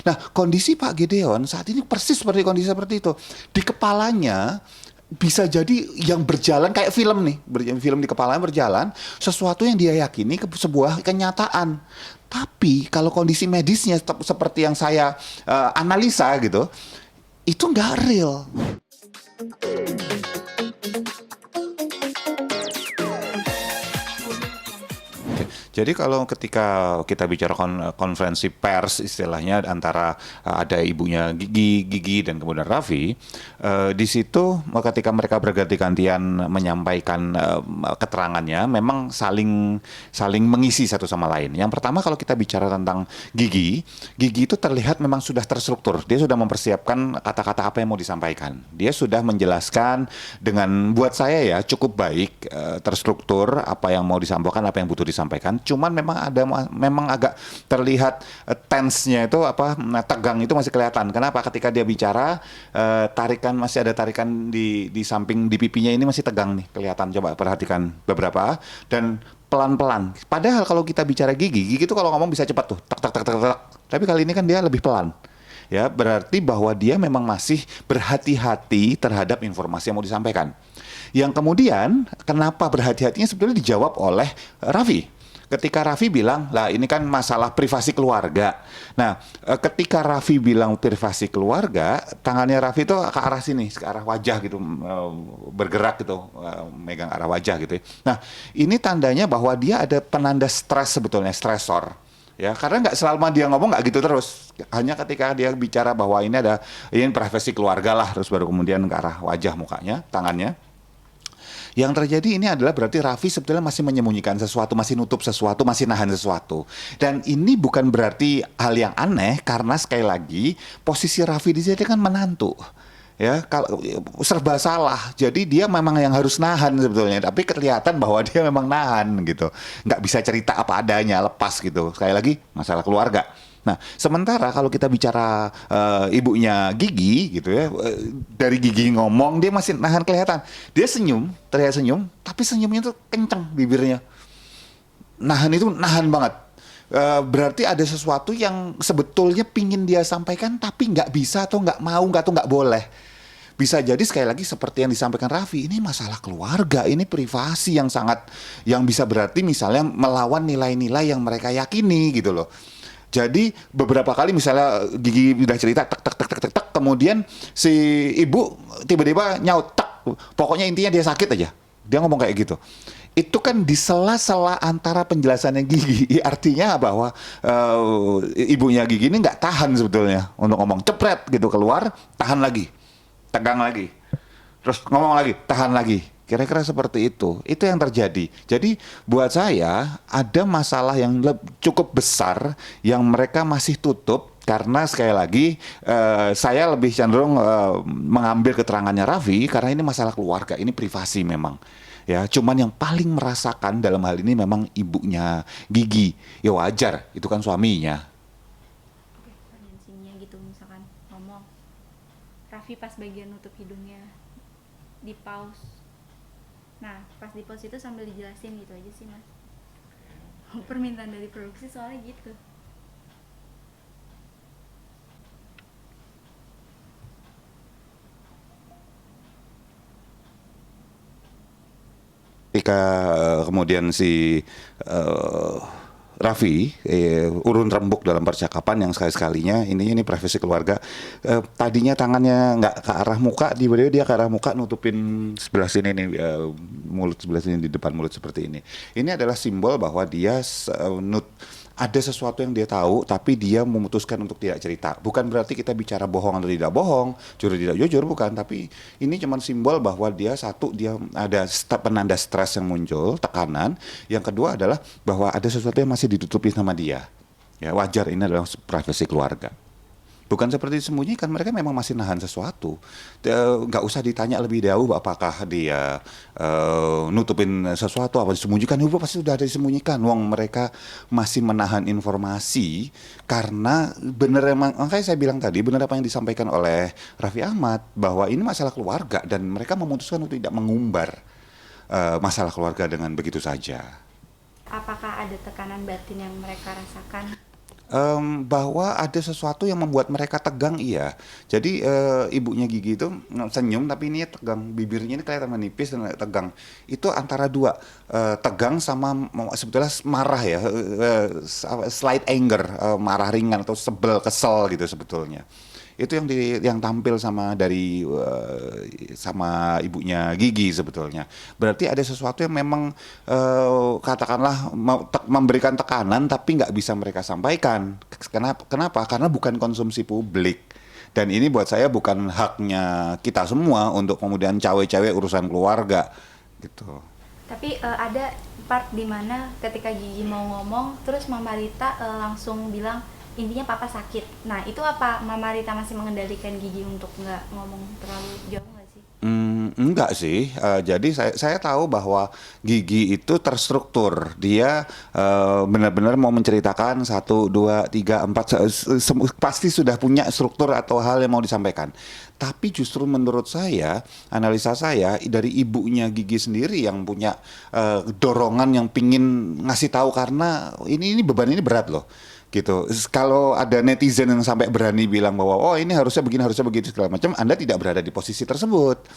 Nah, kondisi Pak Gideon saat ini persis seperti kondisi seperti itu. Di kepalanya bisa jadi yang berjalan kayak film nih, film di kepalanya berjalan, sesuatu yang dia yakini sebuah kenyataan. Tapi kalau kondisi medisnya seperti yang saya analisa gitu, itu nggak real. Jadi kalau ketika kita bicara konferensi pers istilahnya antara ada ibunya Gigi dan kemudian Raffi, di situ ketika mereka berganti-gantian menyampaikan keterangannya, memang saling mengisi satu sama lain. Yang pertama kalau kita bicara tentang Gigi itu terlihat memang sudah terstruktur. Dia sudah mempersiapkan kata-kata apa yang mau disampaikan. Dia sudah menjelaskan dengan buat saya ya cukup baik, terstruktur apa yang mau disampaikan, apa yang butuh disampaikan. Cuman memang agak terlihat tense-nya itu tegang itu masih kelihatan. Kenapa? Ketika dia bicara masih ada tarikan di samping di pipinya ini masih tegang nih kelihatan. Coba perhatikan beberapa dan pelan-pelan. Padahal kalau kita bicara Gigi itu kalau ngomong bisa cepat tuh, tak tak tak tak tak. Tapi kali ini kan dia lebih pelan. Ya, berarti bahwa dia memang masih berhati-hati terhadap informasi yang mau disampaikan. Yang kemudian, kenapa berhati-hatinya sebetulnya dijawab oleh Raffi. Ketika Raffi bilang, lah ini kan masalah privasi keluarga. Nah, ketika Raffi bilang privasi keluarga, tangannya Raffi itu ke arah sini, ke arah wajah gitu, bergerak gitu, megang arah wajah gitu ya. Nah, ini tandanya bahwa dia ada penanda stres sebetulnya, stresor. Ya, karena nggak selama dia ngomong nggak gitu terus. Hanya ketika dia bicara bahwa ini privasi keluarga lah, terus baru kemudian ke arah wajah mukanya, tangannya. Yang terjadi ini adalah berarti Raffi sebetulnya masih menyembunyikan sesuatu, masih nutup sesuatu, masih nahan sesuatu. Dan ini bukan berarti hal yang aneh karena sekali lagi posisi Raffi di sini kan menantu. Ya, kalau serba salah. Jadi dia memang yang harus nahan sebetulnya, tapi kelihatan bahwa dia memang nahan gitu. Nggak bisa cerita apa adanya, lepas gitu. Sekali lagi masalah keluarga. Nah, sementara kalau kita bicara ibunya Gigi gitu ya, dari Gigi ngomong dia masih nahan kelihatan. Dia senyum, terlihat senyum, tapi senyumnya tuh kenceng bibirnya. Nahan itu nahan banget. Berarti ada sesuatu yang sebetulnya pingin dia sampaikan tapi nggak bisa atau nggak mau, nggak boleh. Bisa jadi sekali lagi seperti yang disampaikan Raffi, ini masalah keluarga, ini privasi yang bisa berarti misalnya melawan nilai-nilai yang mereka yakini gitu loh. Jadi beberapa kali misalnya Gigi udah cerita tek tek tek tek tek, tek kemudian si ibu tiba-tiba nyaut tek. Pokoknya intinya dia sakit aja. Dia ngomong kayak gitu. Itu kan di sela-sela antara penjelasannya Gigi, artinya bahwa ibunya Gigi ini nggak tahan sebetulnya untuk ngomong cepret gitu keluar, tahan lagi, tegang lagi, terus ngomong lagi, tahan lagi. Kira-kira seperti itu yang terjadi. Jadi buat saya ada masalah yang cukup besar yang mereka masih tutup karena sekali lagi saya lebih cenderung mengambil keterangannya Raffi karena ini masalah keluarga, ini privasi memang. Ya, cuman yang paling merasakan dalam hal ini memang ibunya Gigi. Ya wajar, itu kan suaminya. Tendensinya gitu misalkan ngomong Raffi pas bagian nutup hidungnya di pause. Nah, pas di pause itu sambil dijelasin gitu aja sih, Mas. Permintaan dari produksi soalnya gitu. Ketika kemudian si eh, Raffi urun rembuk dalam percakapan yang sekali-sekalinya ini privasi keluarga, tadinya tangannya nggak ke arah muka, tiba-tiba dia ke arah muka nutupin sebelah sini nih, mulut sebelah sini di depan mulut seperti ini adalah simbol bahwa dia ada sesuatu yang dia tahu tapi dia memutuskan untuk tidak cerita. Bukan berarti kita bicara bohong atau tidak bohong, jujur tidak jujur, bukan, tapi ini cuma simbol bahwa dia ada penanda stres yang muncul, tekanan. Yang kedua adalah bahwa ada sesuatu yang masih ditutupi sama dia. Ya, wajar, ini adalah privasi keluarga. Bukan seperti disembunyikan, mereka memang masih nahan sesuatu. Nggak usah ditanya lebih jauh apakah dia nutupin sesuatu, apa disembunyikan, itu pasti sudah ada disembunyikan. Wong mereka masih menahan informasi karena benar, emang makanya saya bilang tadi benar apa yang disampaikan oleh Raffi Ahmad bahwa ini masalah keluarga dan mereka memutuskan untuk tidak mengumbar masalah keluarga dengan begitu saja. Apakah ada tekanan batin yang mereka rasakan? Bahwa ada sesuatu yang membuat mereka tegang, iya. Jadi ibunya Gigi itu senyum tapi ini tegang, bibirnya ini kelihatan menipis dan tegang. Itu antara dua, tegang sama sebetulnya marah ya, slight anger, marah ringan atau sebel, kesel gitu sebetulnya. Itu yang tampil sama ibunya Gigi sebetulnya. Berarti ada sesuatu yang memang katakanlah memberikan tekanan tapi nggak bisa mereka sampaikan. Kenapa? Karena bukan konsumsi publik. Dan ini buat saya bukan haknya kita semua untuk kemudian cawe-cawe urusan keluarga gitu. Tapi ada part di mana ketika Gigi mau ngomong, terus Mama Rita langsung bilang intinya papa sakit. Nah itu apa Mama Rita masih mengendalikan Gigi untuk nggak ngomong terlalu jauh nggak sih? Enggak sih. Jadi saya tahu bahwa Gigi itu terstruktur. Dia benar-benar mau menceritakan satu, dua, tiga, empat. Pasti sudah punya struktur atau hal yang mau disampaikan. Tapi justru menurut saya, analisa saya dari ibunya Gigi sendiri yang punya dorongan yang pingin ngasih tahu karena ini beban ini berat loh. Gitu. Kalau ada netizen yang sampai berani bilang bahwa oh ini harusnya begini harusnya begitu segala macam, Anda tidak berada di posisi tersebut.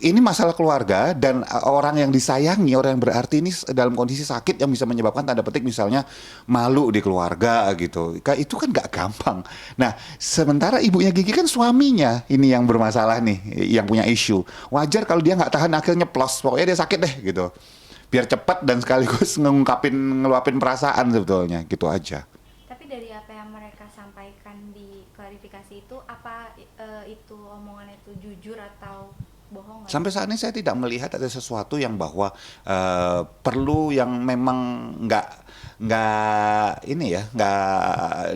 Ini masalah keluarga dan orang yang disayangi, orang yang berarti ini dalam kondisi sakit yang bisa menyebabkan tanda petik misalnya malu di keluarga gitu. Itu kan nggak gampang. Nah, sementara ibunya Gigi kan suaminya ini yang bermasalah nih, yang punya isu. Wajar kalau dia nggak tahan akhirnya plus, pokoknya dia sakit deh gitu. Biar cepat dan sekaligus ngeluapin perasaan sebetulnya gitu aja. Tapi dari apa yang mereka sampaikan di klarifikasi itu, apa itu omongan itu jujur atau bohong? Sampai saat ini saya tidak melihat ada sesuatu yang bahwa perlu yang memang nggak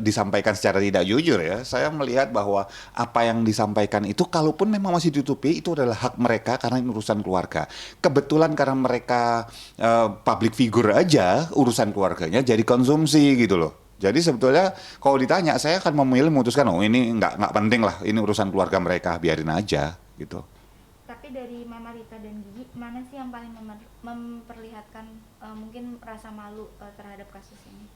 disampaikan secara tidak jujur ya. Saya melihat bahwa apa yang disampaikan itu kalaupun memang masih ditutupi itu adalah hak mereka karena ini urusan keluarga. Kebetulan karena mereka public figure aja urusan keluarganya jadi konsumsi gitu loh. Jadi sebetulnya kalau ditanya saya akan memilih memutuskan oh ini nggak penting lah, ini urusan keluarga mereka, biarin aja gitu. Tapi dari Mama Rita dan Gigi, mana sih yang paling memperlihatkan mungkin rasa malu terhadap kasus ini?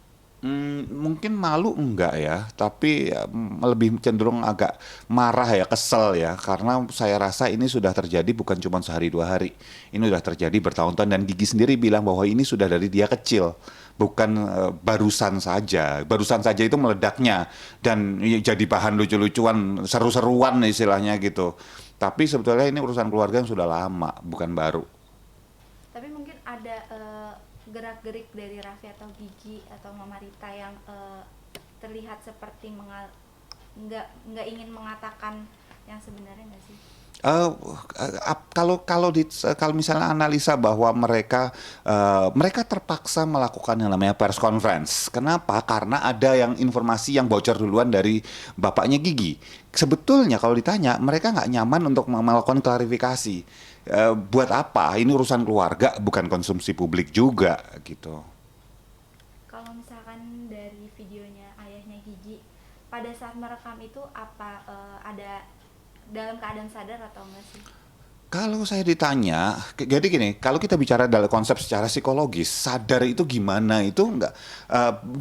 Mungkin malu enggak ya, tapi lebih cenderung agak marah ya, kesel ya, karena saya rasa ini sudah terjadi bukan cuma sehari dua hari, ini sudah terjadi bertahun-tahun dan Gigi sendiri bilang bahwa ini sudah dari dia kecil, bukan barusan saja itu meledaknya dan jadi bahan lucu-lucuan, seru-seruan istilahnya gitu. Tapi sebetulnya ini urusan keluarga yang sudah lama, bukan baru. Tapi mungkin ada gerak-gerik dari Raffi atau Gigi atau Mama Rita yang terlihat seperti nggak ingin mengatakan yang sebenarnya nggak sih? Kalau misalnya analisa bahwa mereka terpaksa melakukan yang namanya press conference. Kenapa? Karena ada informasi yang bocor duluan dari bapaknya Gigi. Sebetulnya kalau ditanya mereka nggak nyaman untuk melakukan klarifikasi. Buat apa? Ini urusan keluarga, bukan konsumsi publik juga gitu. Kalau misalkan dari videonya ayahnya Gigi, pada saat merekam itu apa ada dalam keadaan sadar atau enggak sih? Kalau saya ditanya, jadi gini, kalau kita bicara dalam konsep secara psikologis, sadar itu gimana itu nggak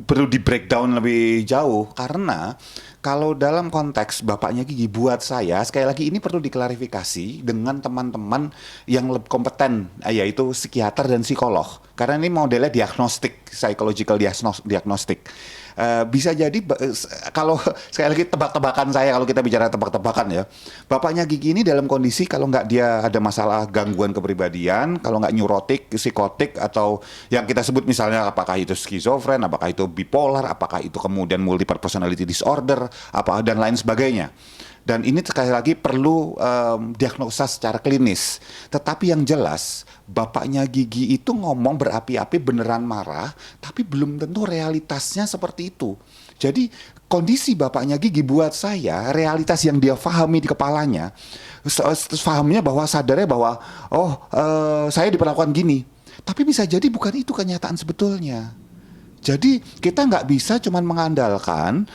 perlu di breakdown lebih jauh karena kalau dalam konteks bapaknya Gigi buat saya sekali lagi ini perlu diklarifikasi dengan teman-teman yang lebih kompeten, yaitu psikiater dan psikolog karena ini modelnya diagnostik, psychological diagnostik. Bisa jadi kalau sekali lagi tebak-tebakan saya kalau kita bicara tebak-tebakan ya, bapaknya Gigi ini dalam kondisi kalau nggak dia ada masalah gangguan kepribadian, kalau nggak neurotik, psikotik atau yang kita sebut misalnya apakah itu skizofren, apakah itu bipolar, apakah itu kemudian multiple personality disorder, apa dan lain sebagainya. Dan ini sekali lagi perlu diagnosa secara klinis. Tetapi yang jelas, bapaknya Gigi itu ngomong berapi-api beneran marah, tapi belum tentu realitasnya seperti itu. Jadi kondisi bapaknya Gigi buat saya, realitas yang dia pahami di kepalanya, pahamnya bahwa sadarnya bahwa, saya diperlakukan gini. Tapi bisa jadi bukan itu kenyataan sebetulnya. Jadi kita nggak bisa cuma mengandalkan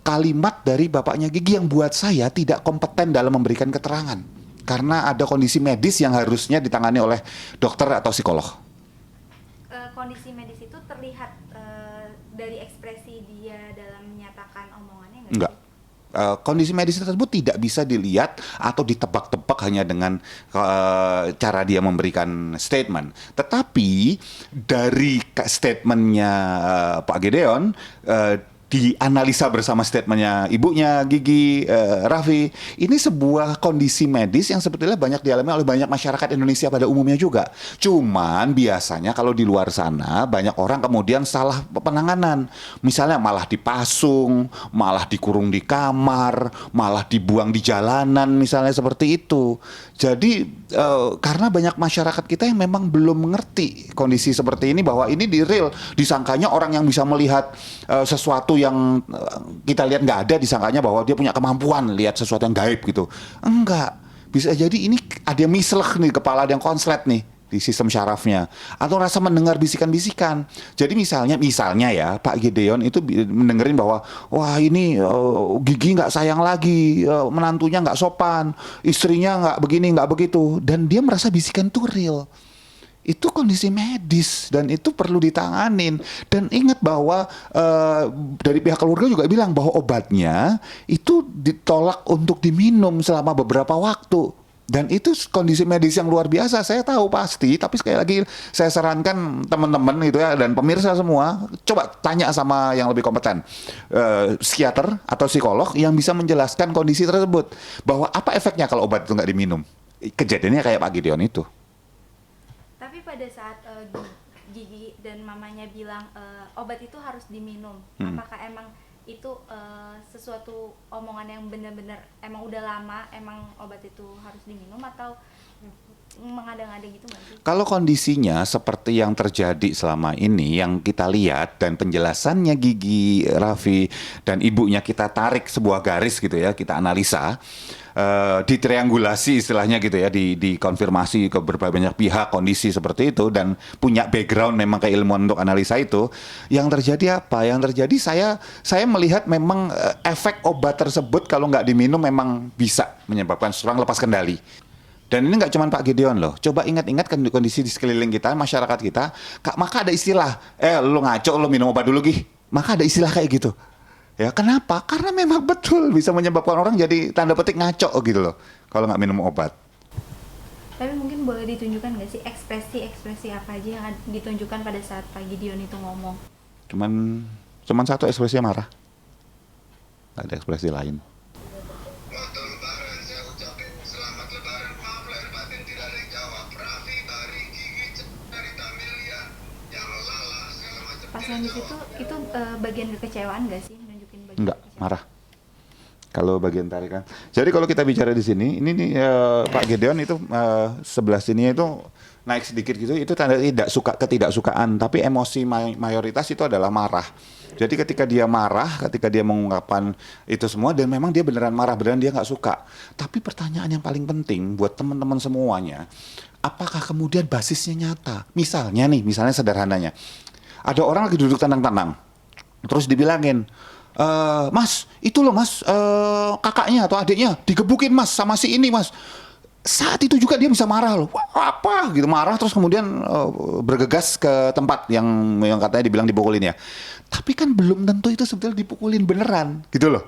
kalimat dari bapaknya Gigi yang buat saya tidak kompeten dalam memberikan keterangan. Karena ada kondisi medis yang harusnya ditangani oleh dokter atau psikolog. Kondisi medis itu terlihat dari ekspresi Enggak. Kondisi medis tersebut tidak bisa dilihat atau ditebak-tebak hanya dengan cara dia memberikan statement. Tetapi dari statementnya Pak Gideon, dianalisa bersama statementnya ibunya Gigi, Raffi, ini sebuah kondisi medis yang sebetulnya banyak dialami oleh banyak masyarakat Indonesia pada umumnya juga. Cuman biasanya kalau di luar sana banyak orang kemudian salah penanganan, misalnya malah dipasung, malah dikurung di kamar, malah dibuang di jalanan, misalnya seperti itu. Jadi karena banyak masyarakat kita yang memang belum mengerti kondisi seperti ini, bahwa ini di real, disangkanya orang yang bisa melihat sesuatu yang kita lihat nggak ada, disangkanya bahwa dia punya kemampuan lihat sesuatu yang gaib gitu. Enggak, bisa jadi ini ada yang mislek nih, kepala ada yang konslet nih di sistem syarafnya, atau rasa mendengar bisikan-bisikan. Jadi misalnya ya Pak Gideon itu mendengerin bahwa wah ini Gigi nggak sayang lagi, menantunya nggak sopan, istrinya nggak begini nggak begitu, dan dia merasa bisikan itu real. Itu kondisi medis dan itu perlu ditanganin. Dan ingat bahwa dari pihak keluarga juga bilang bahwa obatnya itu ditolak untuk diminum selama beberapa waktu. Dan itu kondisi medis yang luar biasa, saya tahu pasti. Tapi sekali lagi saya sarankan teman-teman gitu ya, dan pemirsa semua, coba tanya sama yang lebih kompeten, psikiater atau psikolog yang bisa menjelaskan kondisi tersebut, bahwa apa efeknya kalau obat itu nggak diminum. Kejadiannya kayak Pak Gideon itu. Tapi pada saat Gigi dan mamanya bilang obat itu harus diminum, apakah emang itu sesuatu omongan yang benar-benar emang udah lama emang obat itu harus diminum, atau mengada-ngada gitu nggak sih? Kalau kondisinya seperti yang terjadi selama ini yang kita lihat dan penjelasannya Gigi, Raffi dan ibunya kita tarik sebuah garis gitu ya, kita analisa, ditriangulasi istilahnya gitu ya, dikonfirmasi ke berbagai banyak pihak kondisi seperti itu dan punya background memang keilmuan untuk analisa itu. Yang terjadi apa? Yang terjadi saya melihat memang efek obat tersebut kalau nggak diminum memang bisa menyebabkan seseorang lepas kendali. Dan ini nggak cuma Pak Gideon loh. Coba ingat-ingat kondisi di sekeliling kita, masyarakat kita. Maka ada istilah, lu ngaco, lu minum obat dulu Gih. Maka ada istilah kayak gitu. Ya kenapa? Karena memang betul bisa menyebabkan orang jadi tanda petik ngaco gitu loh kalau nggak minum obat. Tapi mungkin boleh ditunjukkan nggak sih ekspresi apa aja yang ditunjukkan pada saat Pak Gideon itu ngomong? Cuman satu, ekspresinya marah. Nggak ada ekspresi lain. Pas yang di situ itu bagian kekecewaan nggak sih, nunjukin bagian Enggak, kekecewaan? marah. Kalau bagian tarikan. Jadi kalau kita bicara di sini, ini nih Pak Gideon itu sebelah sini itu naik sedikit gitu, itu tanda ketidaksukaan, tapi emosi mayoritas itu adalah marah. Jadi ketika dia marah, ketika dia mengungkapkan itu semua, dan memang dia beneran marah, beneran dia nggak suka. Tapi pertanyaan yang paling penting buat teman-teman semuanya, apakah kemudian basisnya nyata? Misalnya sederhananya, ada orang lagi duduk tenang-tenang, terus dibilangin, Mas, itu loh Mas, kakaknya atau adiknya digebukin Mas sama si ini Mas. Saat itu juga dia bisa marah loh, wah, apa gitu, marah terus kemudian bergegas ke tempat yang katanya dibilang dipukulin ya. Tapi kan belum tentu itu sebetulnya dipukulin beneran gitu loh.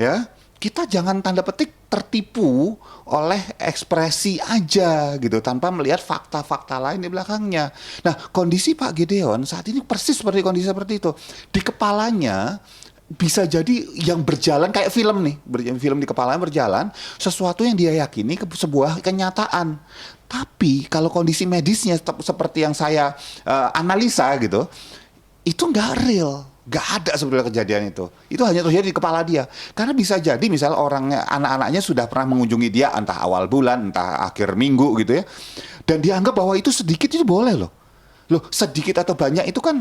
Ya, kita jangan tanda petik tertipu oleh ekspresi aja gitu tanpa melihat fakta-fakta lain di belakangnya. Nah, kondisi Pak Gideon saat ini persis seperti kondisi seperti itu. Di kepalanya bisa jadi yang berjalan kayak film nih, film di kepalanya berjalan, sesuatu yang dia yakini sebuah kenyataan. Tapi kalau kondisi medisnya seperti yang saya analisa gitu, itu nggak real. Gak ada sebetulnya kejadian itu. Itu hanya terjadi di kepala dia. Karena bisa jadi misalnya anak-anaknya sudah pernah mengunjungi dia entah awal bulan, entah akhir minggu gitu ya. Dan dianggap bahwa itu sedikit itu boleh loh. Loh, sedikit atau banyak itu kan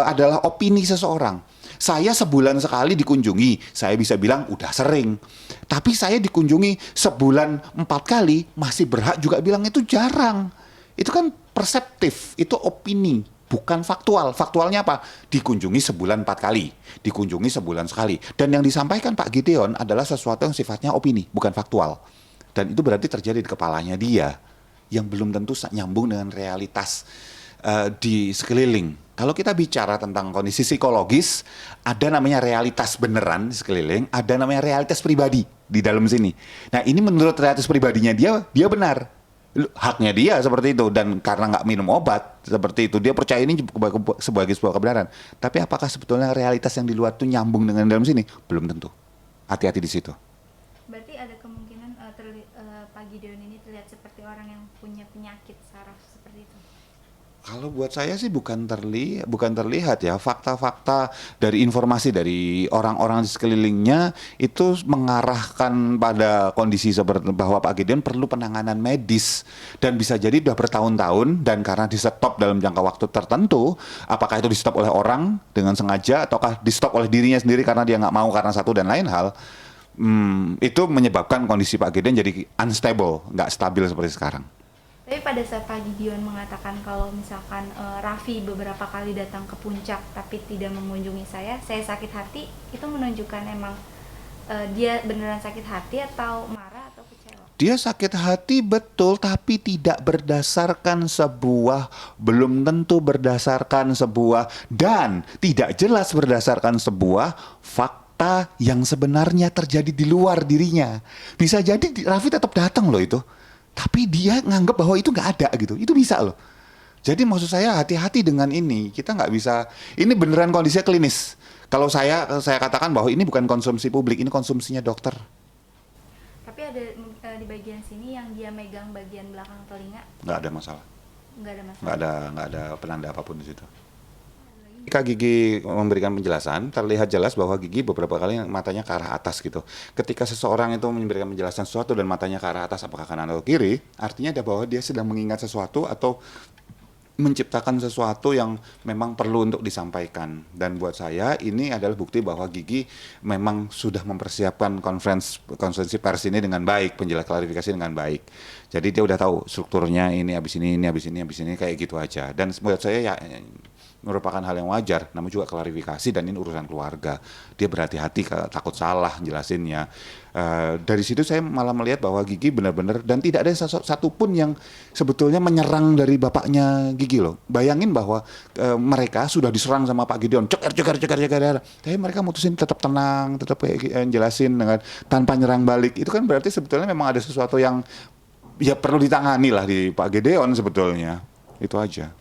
adalah opini seseorang. Saya sebulan sekali dikunjungi, saya bisa bilang udah sering. Tapi saya dikunjungi sebulan 4 kali, masih berhak juga bilang itu jarang. Itu kan perseptif, itu opini, bukan faktual. Faktualnya apa? Dikunjungi sebulan 4 kali, dikunjungi sebulan sekali. Dan yang disampaikan Pak Gideon adalah sesuatu yang sifatnya opini, bukan faktual. Dan itu berarti terjadi di kepalanya dia, yang belum tentu nyambung dengan realitas di sekeliling. Kalau kita bicara tentang kondisi psikologis, ada namanya realitas beneran di sekeliling, ada namanya realitas pribadi di dalam sini. Nah, ini menurut realitas pribadinya dia benar. Haknya dia seperti itu, dan karena nggak minum obat seperti itu, dia percaya ini sebagai sebuah kebenaran. Tapi apakah sebetulnya realitas yang di luar itu nyambung dengan dalam sini? Belum tentu. Hati-hati di situ. Berarti ada kemungkinan Pak Gideon ini terlihat seperti orang yang punya penyakit saraf seperti itu. Kalau buat saya sih bukan terlihat ya, fakta-fakta dari informasi dari orang-orang di sekelilingnya itu mengarahkan pada kondisi seperti bahwa Pak Gideon perlu penanganan medis, dan bisa jadi sudah bertahun-tahun, dan karena di stop dalam jangka waktu tertentu, apakah itu di stop oleh orang dengan sengaja ataukah di stop oleh dirinya sendiri karena dia nggak mau karena satu dan lain hal, itu menyebabkan kondisi Pak Gideon jadi unstable, nggak stabil seperti sekarang. Tapi pada saat Pak Gideon mengatakan kalau misalkan Raffi beberapa kali datang ke puncak tapi tidak mengunjungi saya sakit hati, itu menunjukkan emang dia beneran sakit hati atau marah atau kecewa? Dia sakit hati betul, tapi tidak berdasarkan sebuah, belum tentu berdasarkan sebuah, dan tidak jelas berdasarkan sebuah fakta yang sebenarnya terjadi di luar dirinya. Bisa jadi Raffi tetap datang loh itu, tapi dia nganggap bahwa itu nggak ada gitu. Itu bisa loh. Jadi maksud saya hati-hati dengan ini. Kita nggak bisa, ini beneran kondisinya klinis. Kalau saya katakan bahwa ini bukan konsumsi publik, ini konsumsinya dokter. Tapi ada di bagian sini yang dia megang bagian belakang telinga. Nggak ada masalah. Nggak ada masalah. Nggak ada penanda apapun di situ. Ketika Gigi memberikan penjelasan, terlihat jelas bahwa Gigi beberapa kali matanya ke arah atas gitu. Ketika seseorang itu memberikan penjelasan sesuatu dan matanya ke arah atas, apakah kanan atau kiri, artinya ada bahwa dia sedang mengingat sesuatu atau menciptakan sesuatu yang memang perlu untuk disampaikan. Dan buat saya ini adalah bukti bahwa Gigi memang sudah mempersiapkan konferensi pers ini dengan baik, penjelasan klarifikasi dengan baik. Jadi dia udah tahu strukturnya, ini habis ini kayak gitu aja. Dan buat saya ya merupakan hal yang wajar, namanya juga klarifikasi dan ini urusan keluarga. Dia berhati-hati, takut salah jelasinnya. Dari situ saya malah melihat bahwa Gigi benar-benar, dan tidak ada satupun yang sebetulnya menyerang dari bapaknya Gigi loh. Bayangin bahwa mereka sudah diserang sama Pak Gideon, ceker. Tapi mereka mutusin tetap tenang, tetap jelasin dengan tanpa nyerang balik. Itu kan berarti sebetulnya memang ada sesuatu yang ya perlu ditangani lah di Pak Gideon sebetulnya. Itu aja.